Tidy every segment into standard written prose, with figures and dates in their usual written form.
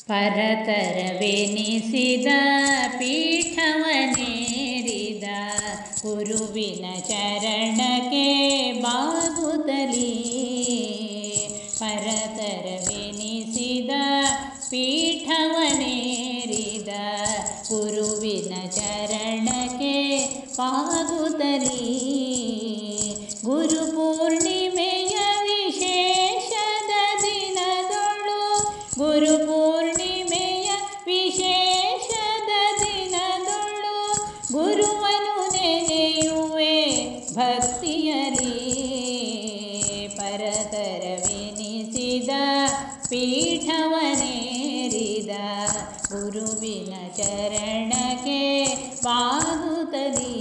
ಪರತರವೆನಿಸಿದ ಪೀಠವನೇರಿದ ಗುರುವಿನ ಚರಣಕ್ಕೆ ಬಾಗುತ್ತಲೀ. ಪರತರವೆನಿಸಿದ ಪೀಠವನೇರಿದ ಗುರುವಿನ ಚರಣಕ್ಕೆ ಬಾಗುತ್ತಲೀ. ಗುರು ಪೂರ್ಣಿಮೆಯ ವಿಶೇಷದ ದಿನದೊಳು ಗುರು ಪೂರ್ಣಿಮೆಯ ವಿಶೇಷದ ದಿನದೊಳು ಗುರುವನು ನೆನೆಯುವೆ ಭಕ್ತಿಯಲಿ. ಪರತರವೆನಿಸಿದ ಪೀಠವನೇರಿದ ಗುರುವಿನ ಚರಣಕ್ಕೆ ಬಾಗುತ್ತಲೀ.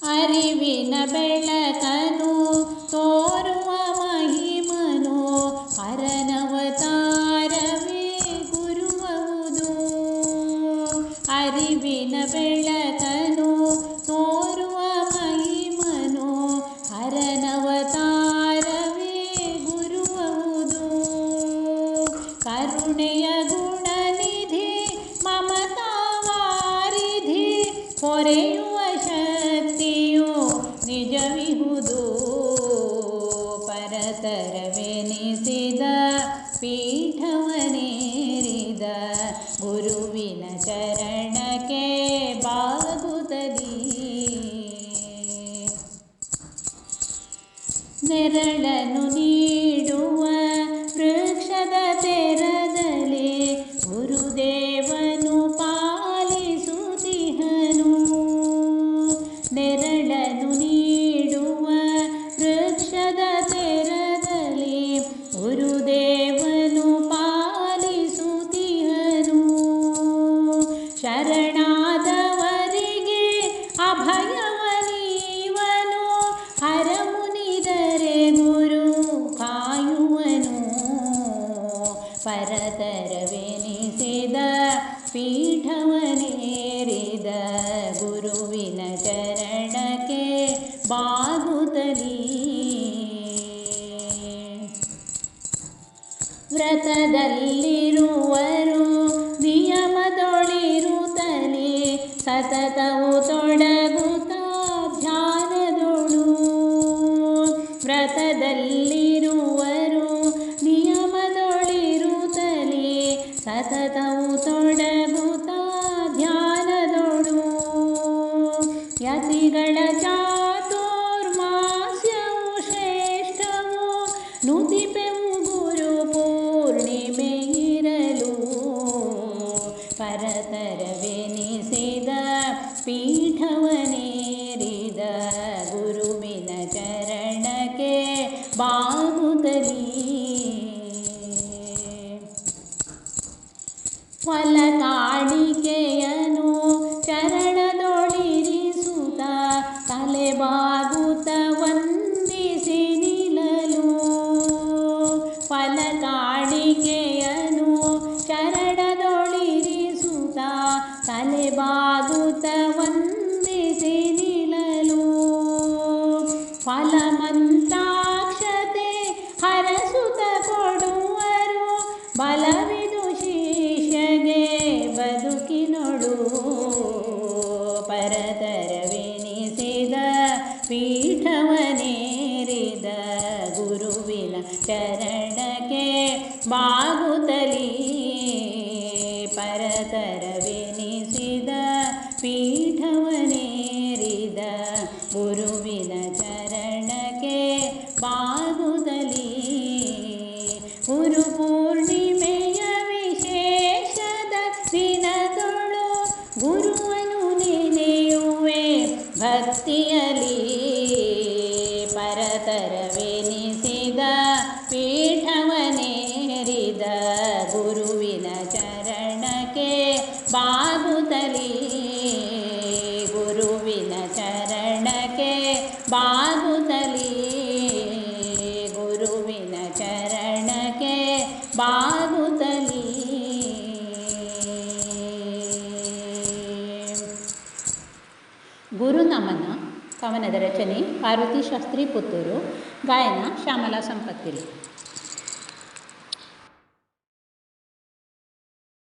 ಅರಿವಿನ ಬೆಳಕನು ತೋರುವ ಮಹಿಮನು ಹರನವತಾರವೇ ಗುರುವುದು. ಅರಿವಿನ ಬೆಳಕನು ತೋರುವ ಮಹಿಮನು ಹರನವತಾರವೇ ಗುರುವುದು. ಕರುಣೆಯ ಗುಣನಿಧಿ ಮಮತಾವಾರಿಧಿ ಹೊರೆಯುವ ಶಕ್ತಿಯು ನಿಜವಿಹುದು. ಪರತರವೆನಿಸಿದ ಪೀಠವನೇರಿದ ಗುರುವಿನ ಚರಣಕ್ಕೆ ಬಾಗುತ್ತಲೀ. ನೆರಳನ್ನು ನೀಡುವ ವೃಕ್ಷದ ತೆರದಲ್ಲಿ ಗುರುದೇವನು ಪಾಲಿಸುತ್ತಿಹನು. ನೆರಳನ್ನು ನೀಡುವ ವೃಕ್ಷದ ತೆರದಲ್ಲಿ ಗುರುದೇವನು ಪಾಲಿಸುತ್ತಿಹನು. ಶರಣಾದವರಿಗೆ ಅಭಯವನೀವನು ಹರಮುನಿದರೆ ಗುರು ಕಾಯುವನು. ಪರತರವೆನಿಸಿದ ಪೀಠವನೇರಿದ ಗುರುವಿನ ಚರಣಕ್ಕೆ ಬಾಗುತ್ತಲೀ. ವ್ರತದಲ್ಲಿರುವರು ನಿಯಮದೊಳಿರುತ್ತಲೇ ಸತತವು ತೊಡಗುತ್ತ ಧ್ಯಾನದೊಳು. ವ್ರತದಲ್ಲಿರುವರು ನಿಯಮದೊಳಿರುತ್ತಲೇ ಸತತವು ತೊಡಗುತ್ತ ಧ್ಯಾನದೊಳು. ಯತಿಗಳ ಚಾತುರ್ಮಾಸ್ಯವು ಶ್ರೇಷ್ಠವು ನುತಿಪೆವು ಗುರು ಪೂರ್ಣಿಮೆಯಿರಲು. ಪರತರವೆನಿಸಿದ ಪೀಠವನೇರಿದ ಗುರುವಿನ ಚರಣಕ್ಕೆ ಬಾಗುತ್ತಲೀ. ಫಲ ಕಾಣಿಕೆಯನು ಚರಣದೊಳಿರಿಸುತ್ತ ತಲೆಬಾಗುತ್ತ ವಂದಿಸಿ ನಿಲ್ಲಲು. ಫಲ ಕಾಣಿಕೆಯನು ಚರಣದೊಳಿರಿಸುತ್ತ ತಲೆಬಾಗುತ್ತ ವಂದಿಸಿ ನಿಲ್ಲಲು. ಫಲಮಂತ್ರಾಕ್ಷತೆ ಹರಸುತ್ತ ಕೊಡುವರು ಬಲವಿದು ಶಿಷ್ಯಗೆ ಬದುಕಿನೊಳು. ಪರತರವೆನಿಸಿದ ಪೀಠವನೇರಿದ ಗುರುವಿನ ಚರಣಕ್ಕೆ ಬಾಗುತ್ತಲೀ. ಪರತರವೆನಿಸಿದ ಪೀಠವನೇರಿದ ಗುರುವಿನ ಚರಣಕ್ಕೆ ಬಾಗುತ್ತಲೀ. ಗುರು ಪೂರ್ಣಿಮೆಯ ವಿಶೇಷದ ದಿನದೊಳು ಗುರುವನು ನೆನೆಯುವೆ ಭಕ್ತಿಯಲಿ. ಪರತರವೆನಿಸಿದ ಪೀಠವನೇರಿದ ಗುರುವಿನ ಚರಣಕ್ಕೆ ಬಾಗುತ್ತಲೀ. ಗುರುವಿನ ಚರಣಕ್ಕೆ ಬಾಗುತ್ತಲೀ. ಗುರುವಿನ ಚರಣಕ್ಕೆ ಬಾಗುತ್ತಲೀ. ಗುರುನಮನ ಕವನದ ರಚನೆ ಪಾರ್ವತಿ ಶಾಸ್ತ್ರಿ ಪುತ್ತೂರು. ಗಾಯನ ಶ್ಯಾಮಲಾ ಸಂಪತ್ತಿಲಿ.